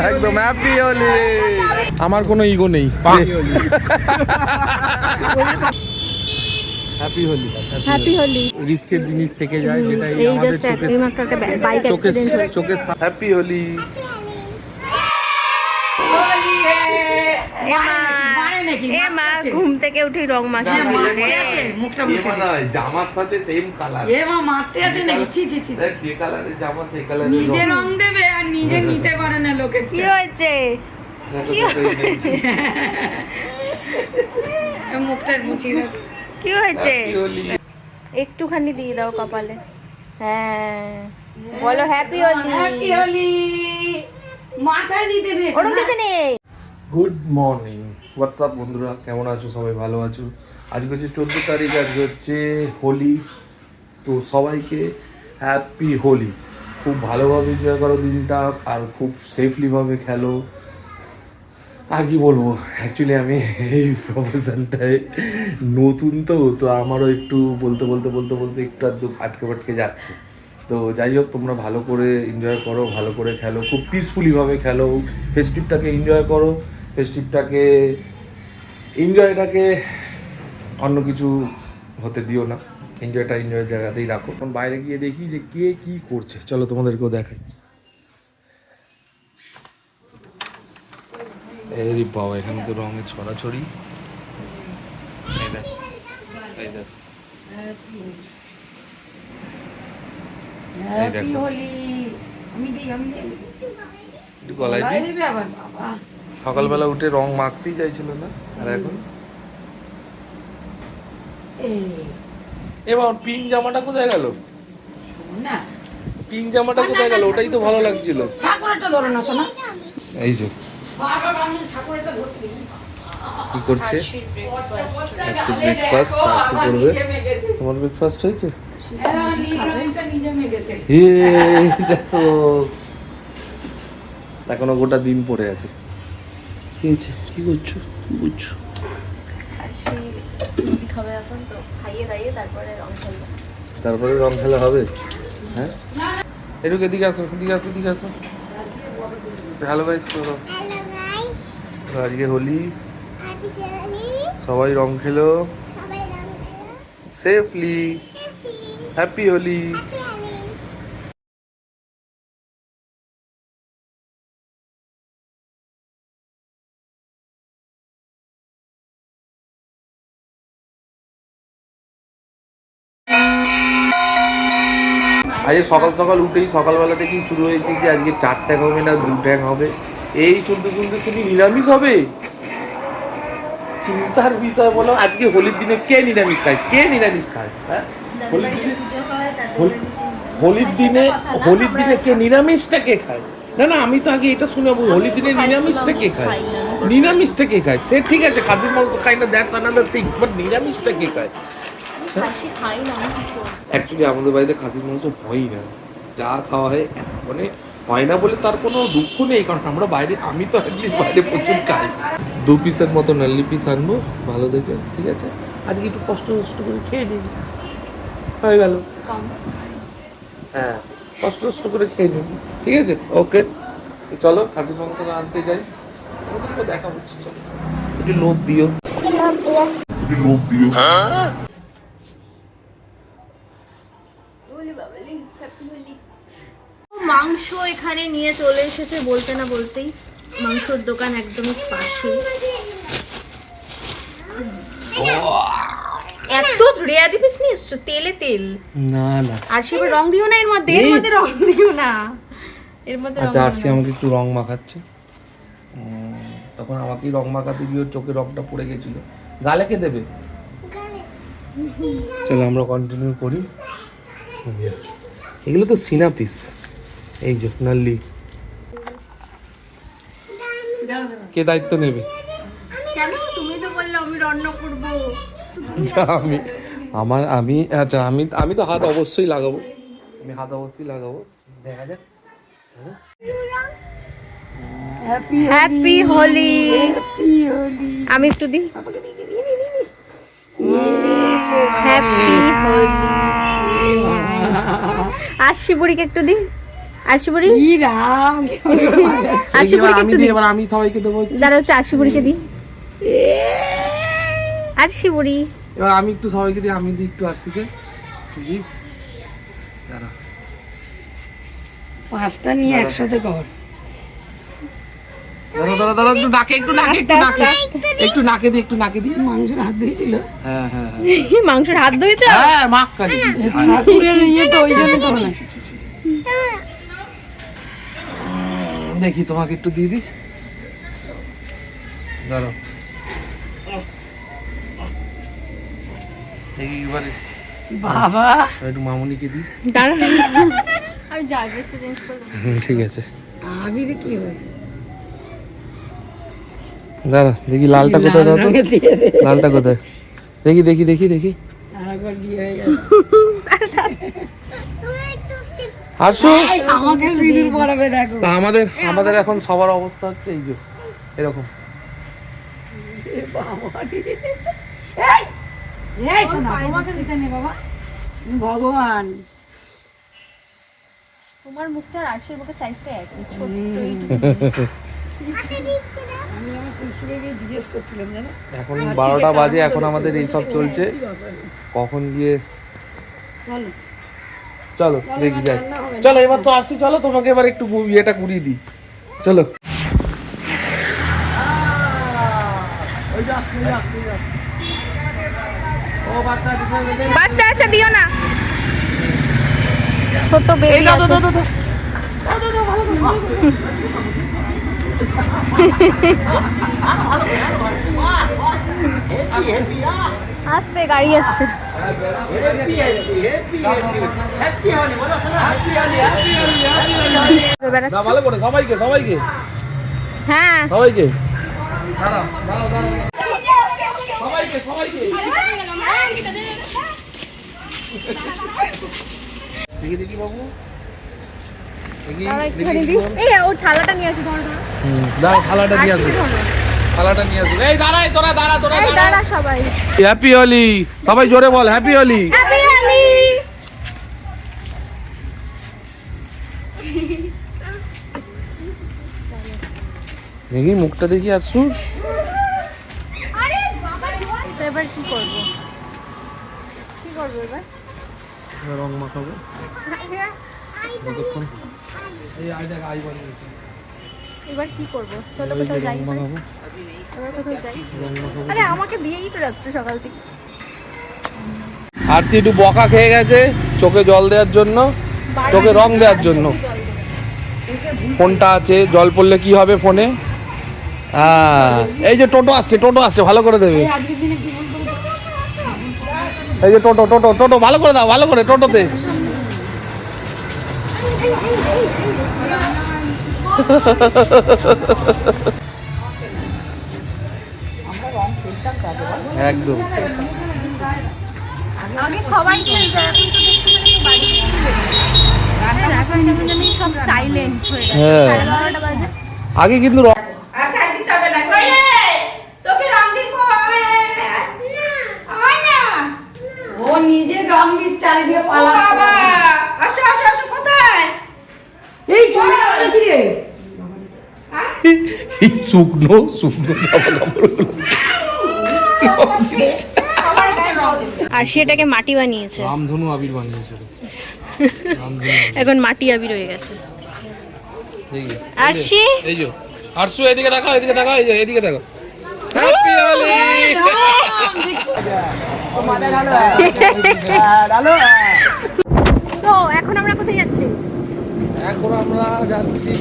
একদম হ্যাপি হোলি। আমার কোনো ইগো নেই। হ্যাপি হোলি। হ্যাপি হোলি। রিস্কের জিনিস থেকে যায় যেটা এই জাস্ট এইমাত্র একটা বাইক অ্যাক্সিডেন্ট হয়েছে। চোখে হ্যাপি হোলি। ঘুম থেকে উঠি রং মাখিয়ে মুখটা মুছে জামার সাথে সেম কালার। মারতে আছে নাকি? ছি ছি ছি। যে কালারের জামা সেই কালারের নিজে রং দেবে আর নিজে নিতে পারে না লোকের। কি হয়েছে? মুখটা মুছি দাও। কি হয়েছে? একটুখানি দিয়ে দাও কপালে। হ্যাঁ বলো হ্যাপি হোলি। হ্যাপি হোলি। মাথায় দিতে নেই। ওরম দিতে নেই। গুড মর্নিং, হোয়াটসঅ্যাপ বন্ধুরা, কেমন আছো? সবাই ভালো আছো? আজকে হচ্ছে 14 তারিখ, আজকে হচ্ছে হোলি। তো সবাইকে হ্যাপি হোলি। খুব ভালোভাবে এনজয় করো দিনটা, আর খুব সেফলিভাবে খেলো। আর কি বলবো, অ্যাকচুয়ালি আমি এই প্রফেশনটায় নতুন, তো আমারও একটু বলতে একটু আধটু আটকে যাচ্ছে। তো যাই হোক, তোমরা ভালো করে এনজয় করো, ভালো করে খেলো, খুব পিসফুলিভাবে খেলো, ফেস্টিভটাকে এনজয় করো। এনজয়টাকে অন্য কিছু হতে দিও না, এনজয়ের জায়গাতেই রাখো। এখন বাইরে গিয়ে দেখি যে কে কী করছে, চলো তোমাদেরকেও দেখাই। এই বাবা, এখানে তো রঙের ছড়াছড়ি। এই দেখ, এই দেখ, এই দেখো। একটু গলায় দিই। সকালবেলা উঠে রং মাখতেই চাইছিল না, আর এখন এবার পিঙ্ক জামাটা কোথায় গেল? পিঙ্ক জামাটা কোথায় গেল? ওটাই তো ভালো লাগছিল। এই যে কি করছে, ব্রেকফাস্ট করবে। তোমার ব্রেকফাস্ট হয়েছে? দেখো, এখনো গোটা দিন পড়ে আছে। কি হয়েছে? কি করছো? তারপরে রং খেলা হবে? হ্যাঁ, একটু এদিকে আসো। হ্যালো গাইস করো। আজকে হোলি, সবাই রং খেলো সেফলি। হ্যাপি হোলি। আজকে সকাল উঠেই সকালবেলা থেকেই শুরু হয়েছে যে আজকে 4 ট্যাং হবে না 2 ট্যাং হবে। এই শুনতে শুনি নিরামিষ হবে। চিন্তার বিষয় বলো, আজকে হোলির দিনে কে নিরামিষ খায়? হ্যাঁ, হোলির দিনে কে নিরামিষটা কে খায়? না, আমি তো আগে এটা শুনে হোলির দিনে নিরামিষটা কে খায়? সে ঠিক আছে, খাসির মাংস খাই না, দ্যাটস আনাদার থিং, বাট নিরামিষটা কে খায়? অ্যাকচুয়ালি আমাদের বাড়িতে খাসির মাংস হয়ই না, যা খাওয়া হয় মানে হয় না বলে তার কোনো দুঃখ নেই, কারণ আমরা বাইরে, আমি তো অ্যাটলিস্ট বাইরে প্রচুর খাই। 2 পিসের মতো নাল্লি পিস আনবো ভালো দেখে, ঠিক আছে? আজকে একটু কষ্ট করে খেয়ে নিই, হয়ে গেল। হ্যাঁ, কষ্ট করে খেয়ে নিই, ঠিক আছে? ওকে, চলো খাসির মাংস আনতে যাই, ওদেরকে দেখা হচ্ছে। চলো, একটু লোভ দিও। মাংস এখানে নিয়ে চলে এসেছে বলতে না বলতেই। মাংসর দোকান একদমই পাশে। এত রেয়াজি পিস নিয়ে এসছো, তেল না আর সে রং দিও না এর মধ্যে রং দিও না এর মধ্যে। আচ্ছা, আরসি আমাকে একটু রং মাখাচ্ছে, তখন আমাকেই রং মাখাতে গিয়ে চোখে রংটা পড়ে গেছিল। গালে কে দেবে? চলো আমরা কন্টিনিউ করি। এগুলো তো সিনা পিস, এই যে নাল্লি। কে দায়িত্ব নেবে? কেন? তুমি তো বললে আমি রান্না করব। আচ্ছা, আমি তো হাত অবশ্যই লাগাবো, দেখা যাক। হ্যাপি হোলি। আমি একটু দিই। হ্যাপি হোলি। আশি বুড়িকে একটু দিই। আরশি বুড়ি ই রাম আরশি বুড়িকে আমি একটু দিই, দিই। এবার আমি সবাইকে দেবো। দাঁড়াও একটু আরশি বুড়িকে দিই। আরশি বুড়ি এবার আমি একটু সবাইকে দিই, আমি দিই একটু আরশিকে দিই। দাঁড়া 5টা নিয়ে একসাথে কর। দাঁড়া দাঁড়া দাঁড়া, একটু নাকে একটু নাকে একটু নাকে একটু নাকে দিই, একটু নাকে দিই। মাংসের হাত ধুয়েছিল হ্যাঁ হ্যাঁ হ্যাঁ মাংসের হাত ধুয়েছ? হ্যাঁ, মাখ কাটি। ঠাকুরের ইয়ে তো ওই জন্য তো না। দেখি তোমাকে একটু দিয়ে দিই, দাঁড়াও দেখি এবারে বাবা একটু মামুনিকে দিই। দাঁড়া আমি যা ড্রেসটা চেঞ্জ করে দেবো। ঠিক আছে, আবির কি হয়? দাঁড়া দেখি লালটা কোথায়, দাও তো রঙের দিয়ে দে। লালটা কোথায়, দেখি দেখি দেখি দেখি। আরেকবার বিয়ে হয়ে গেল। আরশু, আমাকে সিঁদুর পরাবে দেখো। তা আমাদের আমাদের এখন সবার অবস্থা হচ্ছে এই যে এরকম। এই শোনা তোমাকে দিতে নে বাবা। ভগবান তোমার মুখটা আর আরশির মুখের সাইজটা একই, ছোট্ট আমি আমার পিসিকে গিয়ে জিজ্ঞেস করছিলাম জানো। এখন 12টা বাজে, এখন আমাদের এইসব চলছে, কখন গিয়ে বলো চলো দেখি যাই। চলো এবার তো আসছি, চলো তোমাকে এবার একটু ইয়েটা ঘুরিয়ে দিই, চলো। বাচ্চা আচ্ছা দিও না, ছোট বেবি আছে। আসবে, গাড়ি আসছে। না, ভালো করে সবাইকে সবাইকে হ্যাঁ সবাইকে সবাইকে সবাইকে দেখি দেখি বাবু, দেখি দাঁড়া দেখি একটুখানি দিই। এই ওর থালাটা নিয়ে আসো, ধরো ধরো। দাঁড়া, থালাটা নিয়ে আসো, থালাটা নিয়ে আসো। এই দাঁড়াই, তোরা দাঁড়া, তোরা এই দাঁড়া। দাঁড়া সবাই। হ্যাপি হোলি, সবাই জোরে বল হ্যাপি হোলি। হ্যাপি হোলি। দেখি মুখটা দেখি আসু। তো এবার কি করব, কি করবো এবার? রং মাখাবো যতক্ষণ। এই আই দেখ, আই বানিয়েছি। এবার কি করব? চলো কোথাও যাই। রং মাখাবো, এবার কোথাও যাই। রং মাখাবো। আরে আমাকে দিয়েই তো যাচ্ছ সকাল থেকে। আরসি একটু বকা খেয়ে গেছে চোখে জল দেওয়ার জন্য, চোখে রং দেওয়ার জন্য। ফোনটা আছে, জল পড়লে কি হবে ফোনে? এই যে টোটো আসছে, টোটো আসছে, ভালো করে দেবে। এই যে টোটো টোটো টোটো, ভালো করে দাও, ভালো করে টোটোতে। একদম আগে সবাই খেলতো, এখন তো দেখছি মানে কেউ বাড়ি এখন যেমন জানি সব সাইলেন্ট হয়ে গেছে। হ্যাঁ। 12:30 বাজে। আগে কিন্তু ও নিজে রং দিচ্ছে চালিয়ে পালাচ্ছে। এই চলে গেল নাকি রে? এই শুকনো শুকনো জামা কাপড়গুলো আর সেটাকে মাটি বানিয়েছে, রামধনু আবির বানিয়েছিল। এখন মাটি আবির হয়ে গেছে। দেখি আরশি এই যে আরশু, এদিকে দেখো, এদিকে দেখো, এই যে এদিকে দেখো। হ্যাপি হোলি। তো এখন আমরা কোথায় যাচ্ছি? এখন আমরা যাচ্ছি,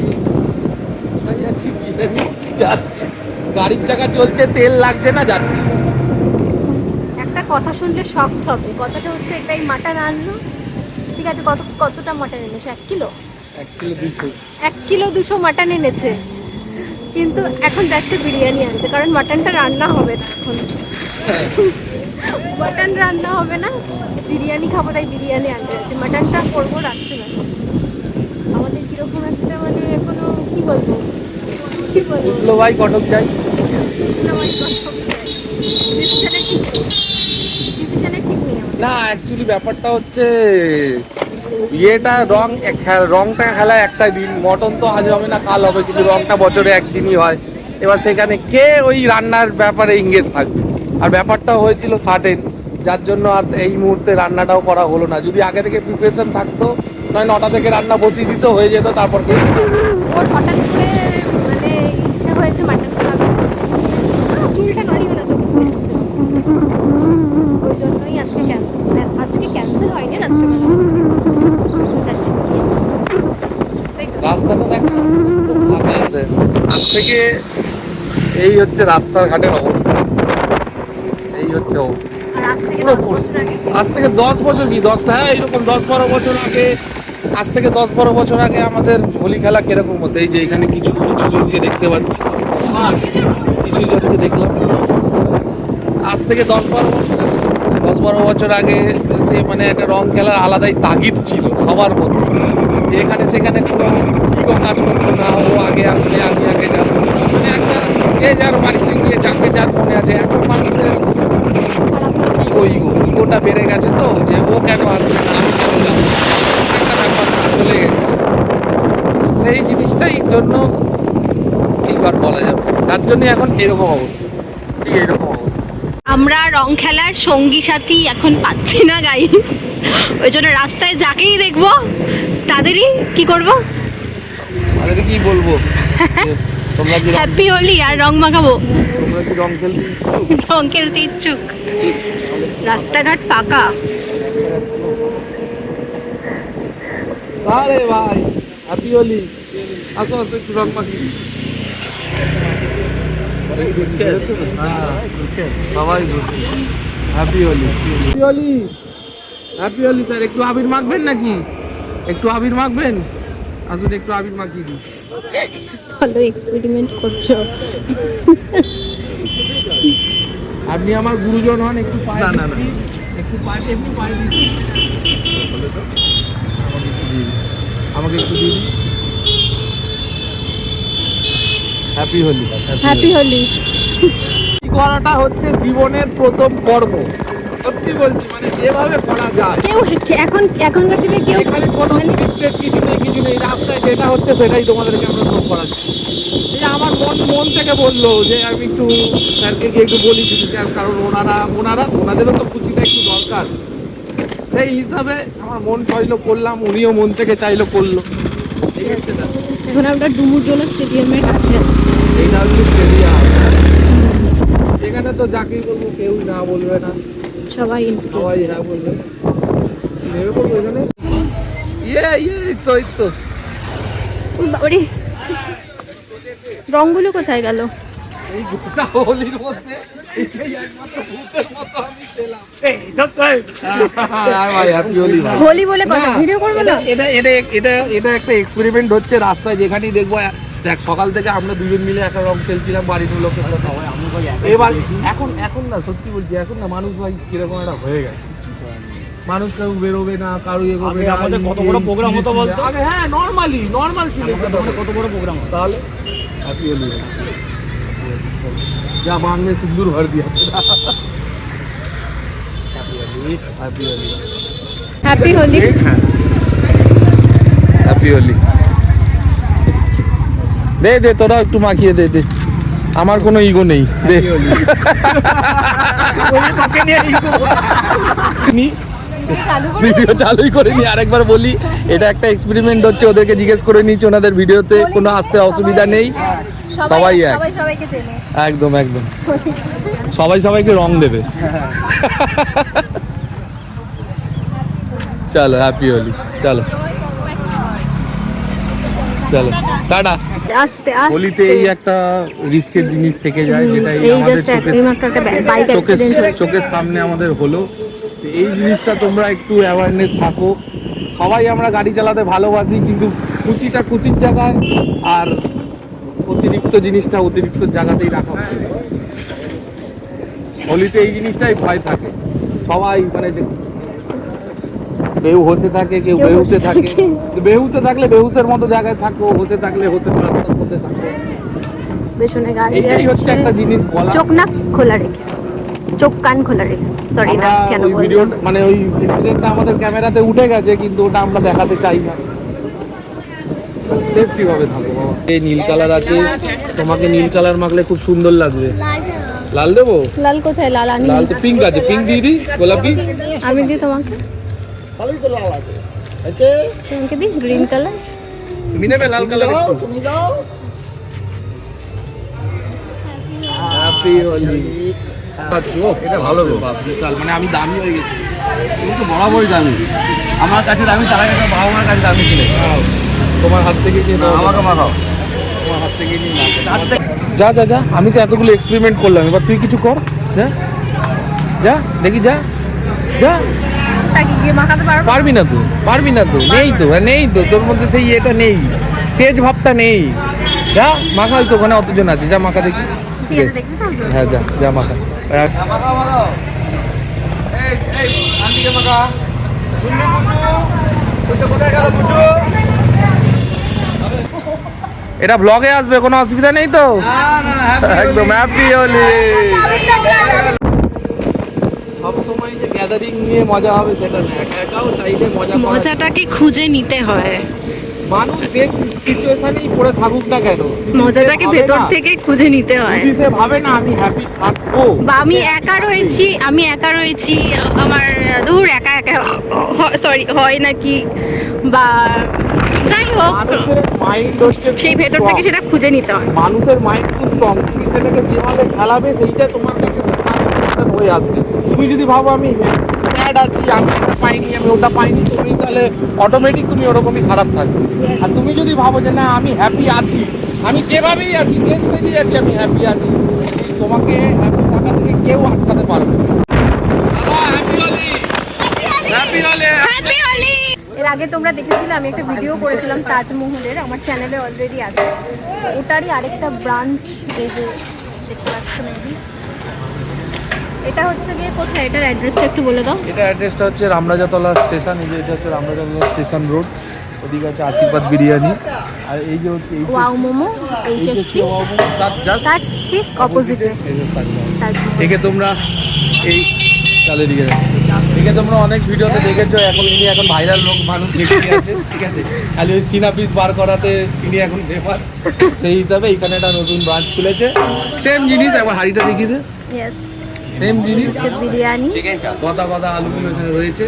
কোথায় যাচ্ছি বিরিয়ানি যাচ্ছি। গাড়ির চাকা চলছে, তেল লাগছে না, যাচ্ছি। একটা কথা শুনলে শক হবে। কথাটা হচ্ছে এটাই মাটন আনলো, ঠিক আছে, কতটা মাটন এনেছে? 1 কিলো, 1 কিলো 200। 1 কিলো 200 মাটন এনেছে, কিন্তু এখন যাচ্ছে বিরিয়ানি আনতে, কারণ মাটনটা রান্না হবে না এখন। মাটন রান্না হবে না, বিরিয়ানি খাবো, তাই বিরিয়ানি আনতে যাচ্ছে। মাটনটা করবো রাত্রিবেলা। আমাদের কিরকম একটা মানে এখনো কি বলবো উঠলো ভাই, কটক যাই। ডিসিশনের ঠিক নেই আমার। না অ্যাকচুয়ালি ব্যাপারটা হচ্ছে বিয়েটা রংটা খেলা একটাই দিন, মটন তো আজ হবে না কাল হবে, কিন্তু রংটা বছরে একদিনই হয়। এবার সেখানে কে ওই রান্নার ব্যাপারে ইংগেজ থাকবে? আর ব্যাপারটা হয়েছিল সাডেন, যার জন্য আর এই মুহূর্তে রান্নাটাও করা হলো না। যদি আগে থেকে প্রিপারেশন থাকতো, নয় 9টা থেকে রান্না বসিয়ে দিত, হয়ে যেত, তারপর কি ওর হঠাৎ করে মানে ইচ্ছে হয়েছে মাটন খাবে, চুলটা নাড়িও না, চোখ মুখে হচ্ছে। ওই জন্যই আজকে ক্যান্সেল হয়নি, রাত্রিবেলা যাচ্ছি। তাই তো? রাস্তাটা দেখো না, খুব ফাঁকা আছে। আজ থেকে এই হচ্ছে রাস্তাঘাটের অবস্থা, এই হচ্ছে অবস্থা। আর আজ থেকে পুরো 10 পুরো। বছর আগে আজ থেকে 10 বছর কি 10, হ্যাঁ এরকম 10-12 বছর আগে, আজ থেকে 10-12 বছর আগে আমাদের হোলি খেলা কিরকম হতো। এই যে এখানে কিছু কিছু জনকে দেখতে পাচ্ছি, কিছু জনকে দেখলাম। আজ থেকে 10-12 বছর আগে সে মানে একটা রং খেলার আলাদাই তাগিদ ছিল সবার মধ্যে। যে এখানে সেখানে কোনো ইগো কাজ করতো না, ও আগে আসবে আমি আগে যাবো, মানে একটা যে যার বাড়িতে গিয়ে যাকে যার মনে আছে। এখন মানুষের ইগোটা বেড়ে গেছে, তো যে ও কেন আসবে না আমি কেন যাবো, একটা ব্যাপার চলে গেছে। তো সেই জিনিসটাই জন্য এইবার বলা যাবে, তার জন্য এখন এরকম অবস্থা, ঠিক এরকম অবস্থা। আমরা রং খেলার সঙ্গী সাথী এখন পাচ্ছি না গাইস, ওই জন্য রাস্তায় যাকেই দেখবো তাদেরই কি করব, তাদেরকে কি বলবো যে তোমরা কি হ্যাপি হোলি আর রং মাখাবো, তোমরা কি রং খেলতে রং খেলতে ইচ্ছুক। রাস্তাঘাট ফাঁকা, আরে ভাই হ্যাপি হোলি, আসো আসো একটু রং মাখি। সবাই happy Holi, happy Holi, happy Holi. Sir একটু আবির মাখবেন নাকি? একটু আবির মাখবেন? আসলে একটু আবির মাখিয়ে দিই। ভালো এক্সপেরিমেন্ট করছো। আপনি আমার গুরুজন হন, একটু পায়ে দিচ্ছি, একটু পায়ে দিচ্ছি, আমাকে একটু দিন। হ্যাপি হোলি। হ্যাপি হোলি। এই করাটা হচ্ছে জীবনের প্রথম কর্ম, সত্যি বলছি, মানে যেভাবে করা যায়। কেউ এখনকার দিনে কেউ এখানে কোনো scripted কিছু নেই, রাস্তায় যেটা হচ্ছে সেটাই তোমাদেরকে আমরা শো করাচ্ছি। এই যে আমার মন থেকে বললো যে আমি একটু স্যারকে গিয়ে একটু বলি কিছু, কারণ ওনাদেরও তো খুশিটা একটু দরকার। সেই হিসাবে আমার মন চাইলো করলাম, উনিও মন থেকে চাইলো করলো। এই হচ্ছে ব্যাপার। এখন আমরা ডুমুরজোলা স্টেডিয়ামের কাছে আছি। এইটা হচ্ছে স্টেডিয়াম, এখানে তো যাকেই বলবো কেউই না বলবে না, সবাই সবাই হ্যাঁ বলবে। নেমে পড়বো এখানে, এই তো বাবারে, রংগুলো কোথায় গেল? এই গোটা হোলির মধ্যে এটাই একমাত্র ভূতের মতো আমি পেলাম। হ্যাঁ ভাই হ্যাপি হোলি ভাই। হোলি বলে কথা, ভিডিও করবো না? এটা একটা এক্সপেরিমেন্ট হচ্ছে রাস্তায়, যেখানেই দেখবো। দেখ সকাল থেকে আমরা দুজন মিলে একটা রং খেলছিলাম, বাড়ির লোকের সবাই, এবার এখন না সত্যি বলছি, এখন না মানুষ ভাই কিরকম একটা হয়ে গেছে। মানুষ কেউ বেরোবে না, কারো এগোবে না। আমাদের কত বড় প্রোগ্রাম হতো বলতো? আগে হ্যাঁ নর্মাল ছিল, কত বড় প্রোগ্রাম। তাহলে হ্যাপি হোলি যা मांग में सिंदूर भर दिया। Happy Holi, happy Holi. Happy Holi. দে তোরা একটু মাখিয়ে দে, আমার কোনো ইগো নেই, দে। ভিডিও চালুই করে নি, আরেকবার বলি এটা একটা এক্সপেরিমেন্ট হচ্ছে, ওদেরকে জিজ্ঞেস করে নিচ্ছি, ওনাদের ভিডিওতে কোনো আসতে অসুবিধা নেই, সবাই এক, সবাইকে চেনে। একদম সবাই সবাইকে রং দেবে। চলো হ্যাপি হোলি, চলো টাটা। আস্তে হোলিতে এই একটা রিস্কের জিনিস থেকে যায়, যেটা এই এই আমাদের জাস্ট একদম একটা বাইক চোখের অ্যাক্সিডেন্ট হয়েছে। চোখের সামনে আমাদের হলো। তো এই জিনিসটা তোমরা একটু অ্যাওয়ারনেস থাকো। সবাই আমরা গাড়ি চালাতে ভালোবাসি, কিন্তু খুশির জায়গায়, আর অতিরিক্ত জিনিসটা অতিরিক্ত জায়গাতেই রাখা হয়। হোলিতে এই জিনিসটাই ভয় থাকে, সবাই মানে যে কেউ হোসে থাকে, কেউ বেহুসে থাকে। বেহুসে থাকলে বেহুসের মতো জায়গায় থাকো, হোসে থাকলে হোসের রাস্তার মধ্যে থাকো। পেছনে গাড়ি এইটাই হচ্ছে আসছে, একটা জিনিস বলা। চোখ নাক খোলা রেখে, চোখ কান খোলা রেখে। সরি না আমরা কেন ওই ভিডিও মানে ওই ইনসিডেন্টটা আমাদের ক্যামেরাতে উঠে গেছে, কিন্তু ওটা আমরা দেখাতে চাই না। সেফটি ভাবে থাকো বাবা। এই নীল কালার আছে, তোমাকে নীল কালার মাখলে খুব সুন্দর লাগবে। লাল দেবো? লাল কোথায়? লাল আনি। লাল তো পিঙ্ক আছে, পিঙ্ক দিয়ে দিই, গোলাপি। আমি দিই তোমাকে, ভালোই তো লাল আছে। আছে তোমাকে দিই গ্রিন কালার। তুমি নেবে লাল কালার? দাও, তুমি দাও। হ্যাপি হোলি। এটা ভালো গো, বিশাল, মানে আমি দামি হয়ে গেছি। তুমি তো বরাবরই দামি, আমার কাছে দামি, তার আগে তো বাবা মার কাছে দামি ছিল। তোমার হাত থেকে নিয়ে নাও, আমাকে মাখাও। তোমার হাত থেকে নিয়ে নাও। যা যা যা, আমি তো এতগুলো এক্সপেরিমেন্ট করলাম, এবার তুই কিছু কর। যা যা দেখি, যা যা। তাকে গিয়ে মাখাতে পারবো? পারবি না তো, পারবি না তো, নেই তো, নেই তো তোর মধ্যে সেই এটা নেই, তেজ ভাবটা নেই। যা মাখা, হয়তো ওখানে অতজন আছে, যা মাখা দেখি। ঠিক আছে, দেখতে চাও তো? হ্যাঁ যা যা মাখা। মাখাও মাখাও। এই আন্টিকে মাখা। শুনলি বুঝু? ওইটা কোথায় গেল বুঝু? এটা ব্লগে আসবে, কোনো অসুবিধা নেই তো? না না, একদম হ্যাপি হোলি। সব সময় যে গ্যাদারিং নিয়ে মজা হবে সেটা না, একা একাও চাইলে মজা করা যায়। মজাটাকে খুঁজে নিতে হয়, মানুষ যে সিচুয়েশনেই পড়ে থাকুক না কেন, মজাটাকে ভাবে ভেতর না, থেকে খুঁজে নিতে হয়। যদি সে ভাবে না আমি হ্যাপি থাকবো, বা আমি একা রয়েছি, আমার দূর একা একা সরি হয় নাকি, বা যাই হোক, মানুষের মাইন্ড হচ্ছে সেই খুব ভেতর strong। থেকে সেটা খুঁজে নিতে হয়। মানুষের মাইন্ড খুব স্ট্রং, তুমি সেটাকে যেভাবে খেলাবে সেইটা তোমার কাছে হয়ে আসবে। তুমি যদি ভাবো আমি স্যাড আছি, আমি এটা পাইনি, আমি ওটা পাইনি, তুমি তাহলে অটোমেটিক তুমি ওরকমই খারাপ থাকবে। আর তুমি যদি ভাবো যে না আমি হ্যাপি আছি, আমি যেভাবেই আছি, যে স্টেজে আছি আমি হ্যাপি আছি, তোমাকে হ্যাপি থাকা থেকে কেউ আটকাতে পারবে না। হ্যাপি হোলি। এর আগে তোমরা দেখেছিলে আমি একটা ভিডিও করেছিলাম তাজমহলের, আমার চ্যানেলে অলরেডি আছে। ওটারই আরেকটা ব্রাঞ্চ এই যে দেখতে পাচ্ছ মেবি। এটা হচ্ছে গিয়ে কোথায়, এটার অ্যাড্রেসটা একটু বলে দাও। এটা অ্যাড্রেসটা হচ্ছে রামরাজাতলা স্টেশন, এই যে এটা হচ্ছে রামরাজাতলা স্টেশন রোড, ওদিকে আছে আশীর্বাদ বিরিয়ানি, আর এই যে হচ্ছে ওয়াও মোমো এইচএফসি, তার জাস্ট তার ঠিক অপোজিটে তাজমহল। একে তোমরা এই চালে দিকে একে তোমরা অনেক ভিডিওতে দেখেছো, এখন ভাইরাল লোক মানুষ দেখতে আছে, ঠিক আছে, খালি ওই সিনা পিস বার করাতে ইনি এখন ফেমাস। সেই হিসাবে এখানে একটা নতুন ব্রাঞ্চ খুলেছে, সেম জিনিস, একবার হাড়িটা দেখিয়ে দে, ইয়েস, সেম জিনিস, বিরিয়ানি, কথা আলুগুলো এখানে রয়েছে।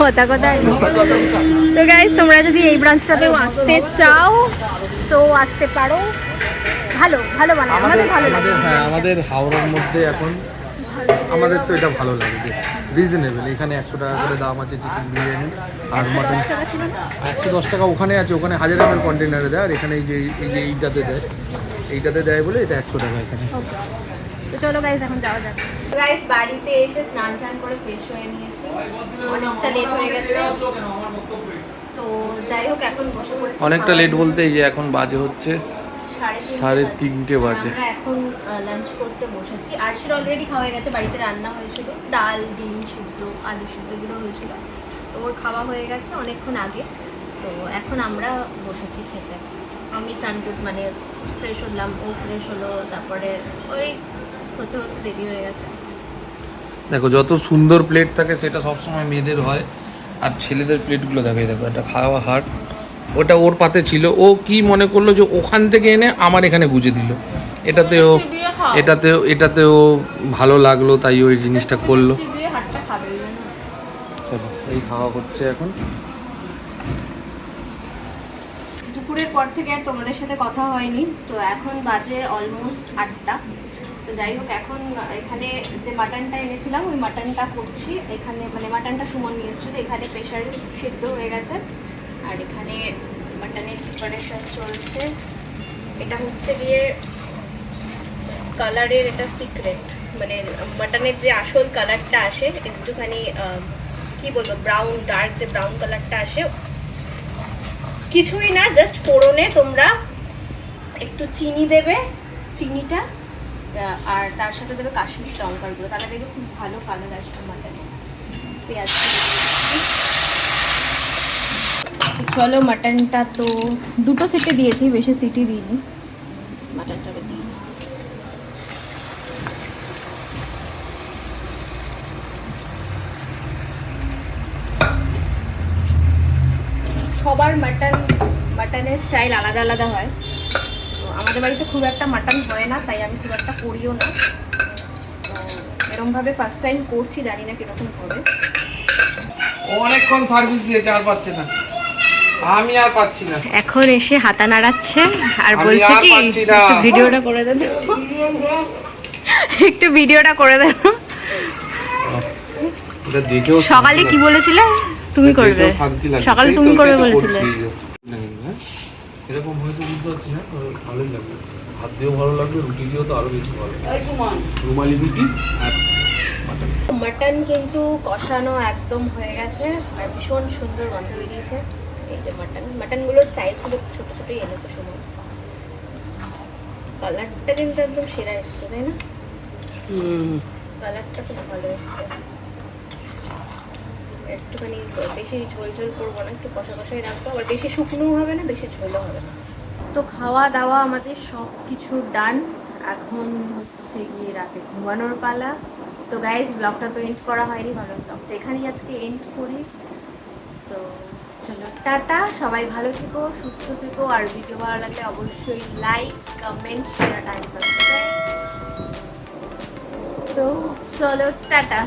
কথা তো গাইস, তোমরা যদি এই ব্রাঞ্চটাতেও আসতে চাও তো আসতে পারো। ভালো ভালো বানায়, আমাদের ভালো লাগে। হ্যাঁ, আমাদের হাওড়ার মধ্যে এখন আমাদের তো এটা ভালো লাগে, বেশ রিজনেবল। এখানে 100 টাকা করে দাম আছে চিকেন বিরিয়ানি, আর মাটন 110 টাকা ওখানে আছে, ওখানে 1000 ml কন্টেনারে দেয়, আর এখানে এই যে এইটাতে দেয় বলে এটা 100 টাকা এখানে। তো চলো গাইস, এখন যাওয়া যাক। গাইস, বাড়িতে এসে স্নান টান করে ফ্রেশ হয়ে নিয়েছি, অনেকটা লেট হয়ে গেছে। তো যাই হোক, এখন বসে পড়েছি। অনেকটা লেট বলতে এই যে এখন বাজে হচ্ছে 3:30 বাজে। আমরা এখন লাঞ্চ করতে বসেছি। আরশির অলরেডি খাওয়া হয়ে গেছে, বাড়িতে রান্না হয়েছিল, ডাল, ডিম সিদ্ধ, আলু সিদ্ধ এগুলো হয়েছিল, তো ওর খাওয়া হয়ে গেছে অনেকক্ষণ আগে। তো এখন আমরা বসেছি খেতে। আমি সানটুট মানে ফ্রেশ হলাম, ও ফ্রেশ হলো, তারপরে ওই হতে হতে দেরি হয়ে গেছে। দেখো, যত সুন্দর প্লেট থাকে সেটা সবসময় মেয়েদের হয়, আর ছেলেদের প্লেটগুলো দেখো একটা খাওয়া হাট, ওটা ওর পাতে ছিল, ও কি মনে করলো যে ওখান থেকে এনে আমার এখানে গুজে দিল, এটাতেও ভালো লাগলো, তাই ওই জিনিসটা করলো। চলো, এই খাওয়া হচ্ছে এখন। দুপুরের পর থেকে আর তোমাদের সাথে কথা হয়নি, তো এখন বাজে অলমোস্ট 8টা। তো যাই হোক, এখন এখানে যে মাটনটা এনেছিলাম ওই মাটনটা করছি এখানে, মানে মাটনটা সুমন নিয়ে এসেছিলো, এখানে প্রেশারে সিদ্ধ হয়ে গেছে, আর এখানে মাটনের প্রিপারেশন চলছে। এটা হচ্ছে গিয়ে কালারের, এটা সিক্রেট, মানে মাটনের যে আসল কালারটা আসে একটুখানি কি বলবো, ব্রাউন, ডার্ক যে ব্রাউন কালারটা আসে, কিছুই না, জাস্ট ফোড়নে তোমরা একটু চিনি দেবে, চিনিটা, আর তার সাথে দেবে কাশ্মীরি লঙ্কার গুঁড়ো, তাহলে দেখবে খুব ভালো কালার আসবে মাটনে। পেঁয়াজ, চলো মাটনটা তো 2টো সিটি দিয়েছি, বেশি সিটি দিইনি, মাটনটাকে দিই। সবার মাটনের স্টাইল আলাদা আলাদা হয়। তো আমাদের বাড়িতে খুব একটা মাটন হয় না, তাই আমি খুব একটা করিও না। তো এরমভাবে ফার্স্ট টাইম করছি, জানি না কীরকম হবে। অনেকক্ষণ সার্ভিস দিয়েছে, আর পাচ্ছে না, আমি আর পাচ্ছি না। এখন এসে হাতা নাড়াচ্ছে আর আমি বলছে আর কি পাচ্ছি না। একটু ভিডিওটা করে দেন, একটু ভিডিওটা করে দেন। এটা দেখেও সকালে কি বলেছিলে তুমি এটা করবে? দেখেও শান্তি লাগছে। সকালে সেই তুমি তো করবে এটা বলেছিলে। করছি, হ্যাঁ? এরকম হয়তো বুঝতে পারছি না, ভালোই লাগবে। ভাত দিয়েও ভালো লাগবে, রুটি দিয়েও তো আরো বেশি ভালো। ওই সুমন রুমালি রুটি আর মাটন। মাটন কিন্তু কষানো একদম হয়ে গেছে আর ভীষণ সুন্দর গন্ধ বেরিয়েছে। এই যে মাটনগুলোর সাইজগুলো ছোট ছোটই এনেছে সময়। কালারটা কিন্তু একদম সেরা এসছে, তাই না? কালারটা খুব ভালো এসছে। একটুখানি বেশি ঝোল ঝোল করবো না, একটু কষা কষাই রাখবো, আবার বেশি শুকনোও হবে না, বেশি ঝোলও হবে না। তো খাওয়া দাওয়া আমাদের সব কিছু ডান। এখন হচ্ছে গিয়ে রাতে ঘুমানোর পালা। তো গাইজ, ব্লগটা তো এন্ড করা হয়নি, ভালো ব্লগটা এখানেই আজকে এন্ড করি। তো চলো টাটা, সবাই ভালো থেকো, সুস্থ থেকো, আর ভিডিও ভালো লাগলে অবশ্যই like, comment, share and subscribe. তো চলো টাটা।